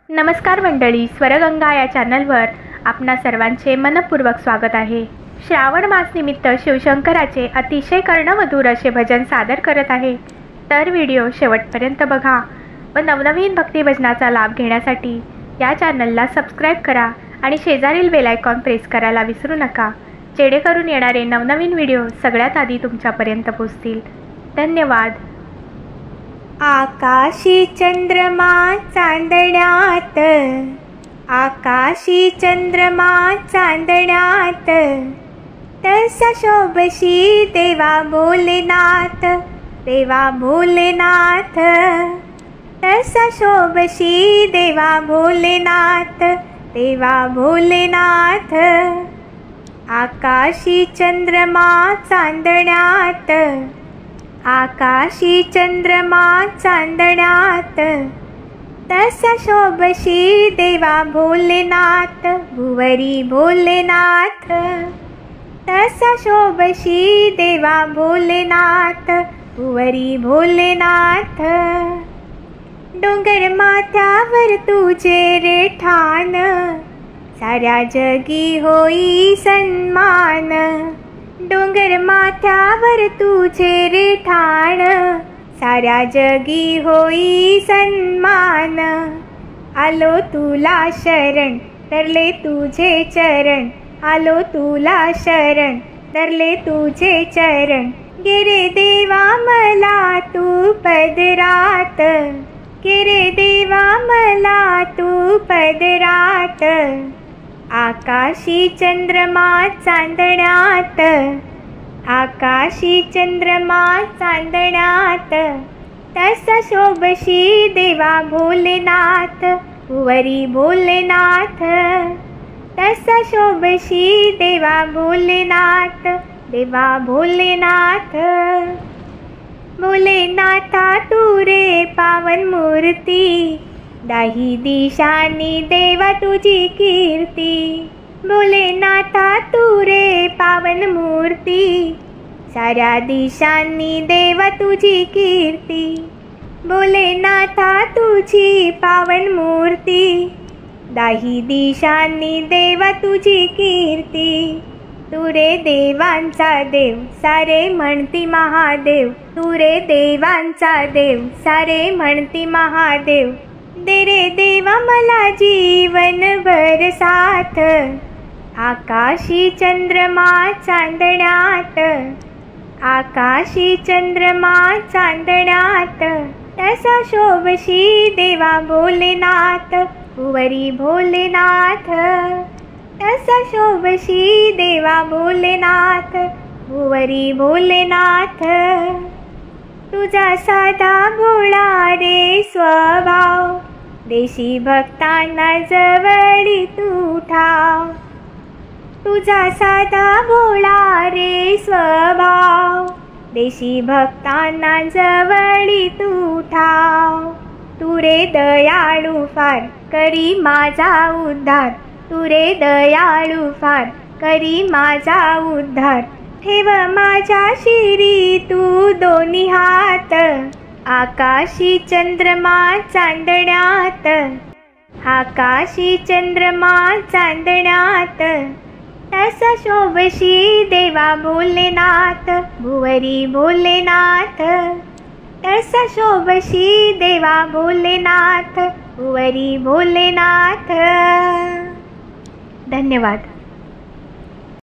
नमस्कार मंडळी, स्वरगंगा या चॅनलवर आपणा सर्वांचे मनपूर्वक स्वागत आहे। श्रावण मास निमित्त शिवशंकराचे अतिशय कर्णमधुर असे भजन सादर करत आहे। तर व्हिडिओ शेवटपर्यंत बघा व नवनवीन भक्ती भजनाचा लाभ घेण्यासाठी या चॅनलला सबस्क्राइब करा आणि शेजारील बेल आयकॉन प्रेस करायला विसरू नका, जेणेकरून येणारे नवनवीन व्हिडिओ सगळ्यात आधी तुमच्यापर्यंत पोहोचतील। धन्यवाद। आकाशी चंद्रमा चांदण्यात, आकाशी चंद्रमा चांदण्यात, तसा शोभशी देवा भोलेनाथ, देवा भोलेनाथ, तसा शोभशी देवा भोलेनाथ, देवा भोलेनाथ। आकाशी चंद्रमा चांदण्यात, आकाशी चंद्रमा चांदण्यात, तसा शोभशी देवा भोलेनाथ, भुवरी भोलेनाथ, तसा शोभशी देवा भोलेनाथ, भुवरी भोलेनाथ। डोंगर माथ्यावर तुझे रे ठाण, साऱ्या जगी होई सन्मान। डोंगर माथ्यावर तुझे रे ठाण, साऱ्या जगी होई सन्मान। आलो तुला शरण, धरले तुझे चरण, आलो तुला शरण, धरले तुझे चरण। गे देवा मला तू पदरात, गे देवा मला तू पदरात। आकाशी चंद्रमा चांदण्यात, आकाशी चंद्रमा चांदण्यात, तसा शोभशी देवा भोलेनाथ, भुवरी भोलेनाथ, तसा शोभशी देवा भोलेनाथ, देवा भोलेनाथ। भोलेनाथा तू रे पावन मूर्ती, दाही दिशांनी देवा तुझी कीर्ती। भोलेनाथा तू रे पावन मूर्ती, साऱ्या दिशांनी देवा तुझी कीर्ती। भोलेनाथा तुझी पावन मूर्ती, दाही दिशांनी देवा तुझी कीर्ती। तू रे देवांचा देव, सारे म्हणती महादेव, तू रे देवांचा देव, सारे म्हणती महादेव। दे रे देवा मला जीवन भर साथ, आकाशी चंद्रमा चांदण्यात, आकाशी चंद्रमा चांदण्यात, तसा शोभशी देवा भोलेनाथ, भुवरी भोलेनाथ, तसा शोभशी देवा भोलेनाथ, भुवरी भोलेनाथ। तुझा साधा भोळा रे स्वभाव, देशी भक्तांना जवळी तू ठाव। तुझा साधा भोळा रे स्वभाव, देशी भक्तांना जवळी तू ठाव। तू रे दयाळू फार, करी माझा उद्धार, तू रे दयाळू फार, करी माझा उद्धार। ठेव माझ्या शिरी तू दोन्ही हात, आकाशी चंद्रमा चांदण्यात, आकाशी चंद्रमा चांदण्यात, तसा शोभशी देवा भोलेनाथ, भुवरी भोलेनाथ, तसा शोभशी देवा भोलेनाथ, भुवरी भोलेनाथ। धन्यवाद।